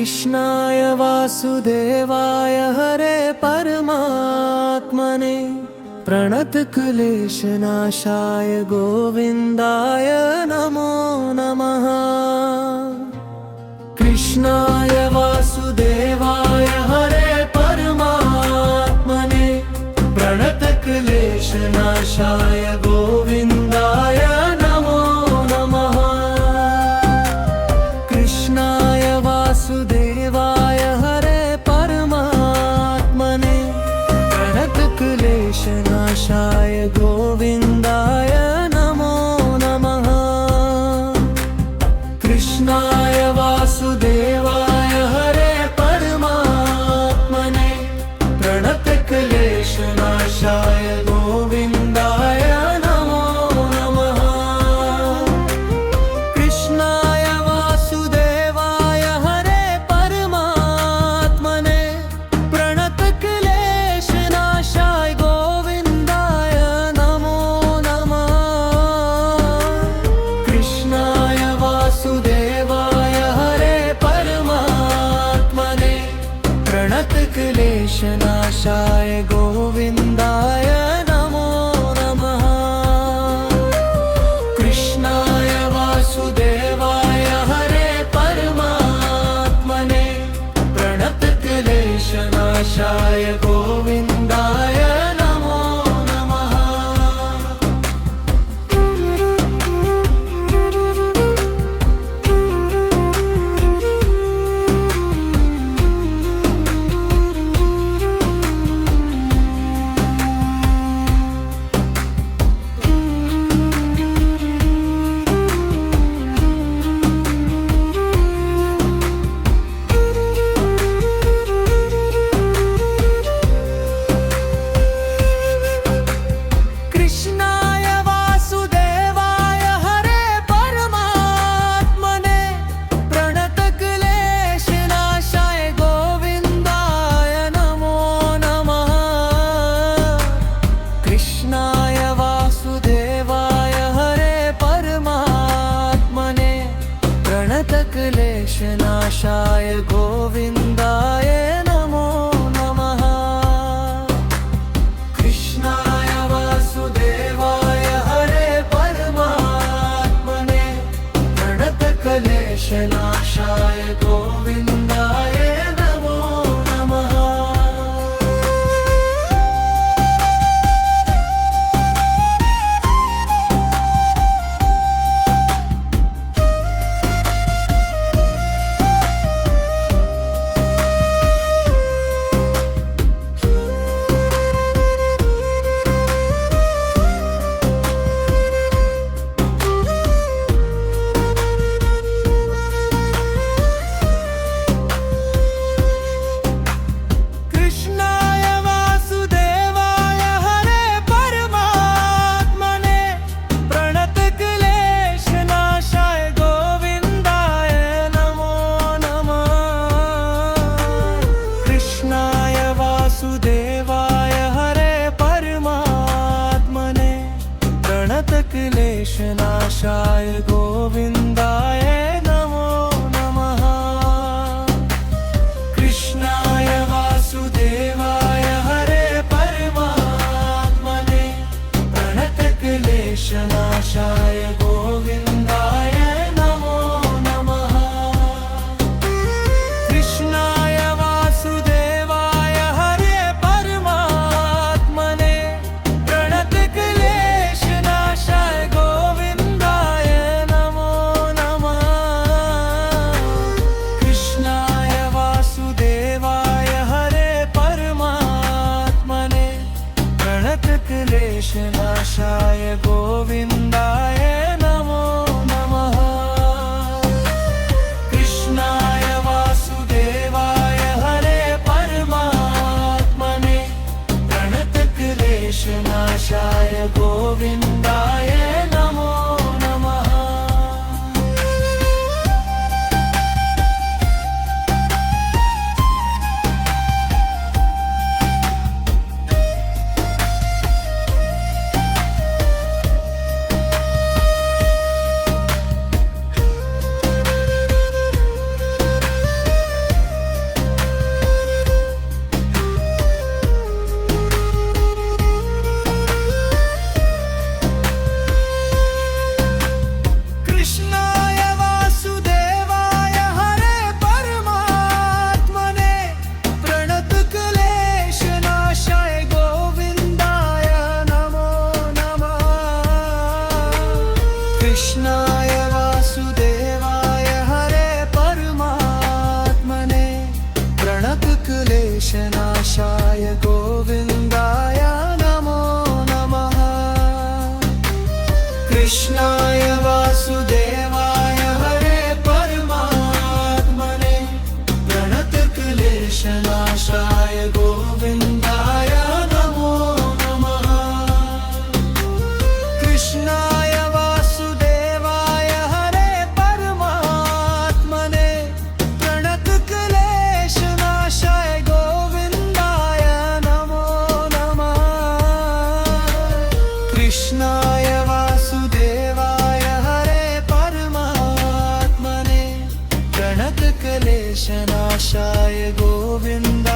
कृष्णाय वासुदेवाय हरे परमात्मने प्रणतक्लेशनाशाय गोविन्दाय नमो नमः। कृष्णाय वासुदेवाय हरे परमात्मने प्रणतक्लेशनाशाय गोविन्दाय नमो नमः। कृष्णाय वासुदेवाय हरे परमात्मने प्रणतक्लेशनाशाय गोविन्दाय नमो नमः। कृष्णाय वासुदेवाय हरे परमात्मने प्रणतक्लेशनाशाय गोविन्दाय नमो नमः। कृष्णाय वासुदेवाय हरे परमात्मने प्रणतक्लेशनाशाय गोविन्दाय नमो नमः। कृष्णाय वासुदेवाय हरे परमात्मने प्रणतक्लेशनाशाय गोविन्दाय नमो नमः। कृष्णाय वासुदेवाय हरे परमात्मने प्रणतक्लेशनाशाय गोविन्दाय नमो नमः। कृष्णाय वासुदेवाय हरे परमात्मने प्रणतक्लेशनाशाय गोविन्दाय नमो नमः। कृष्णाय वासुदेवाय हरे परमात्मने प्रणतक्लेशनाशाय गोविन्दाय नमो नमः। कृष्णाय वासुदेवाय हरे परमात्मने प्रणतक्लेशनाशाय गोविन्दाय नमो नमः। कृष्णाय वासुदेवाय हरे परमात्मने प्रणतक्लेशनाशाय गोविन्दाय नमो नमः। कृष्णाय वासुदेवाय हरे परमात्मने प्रणतक्लेशनाशाय गोविन्दाय नमो नमः। कृष्णाय वासुदेवाय हरे परमात्मने प्रणतक्लेशनाशाय गोविन्दाय नमो नमः। कृष्णाय वासुदेवाय हरे परमात्मने प्रणतक्लेशनाशाय गोविन्दाय नमो क्लेशनाशाय गोविन्दाय नमो नमः कृष्णाय वासुदेवाय हरे परमात्मने प्रणतक्लेशनाशाय गोविन्दाय नमो नमः कृष्णाय वासुदेवाय हरे परमात्मने प्रणतक्लेशनाशाय गोविन्दाय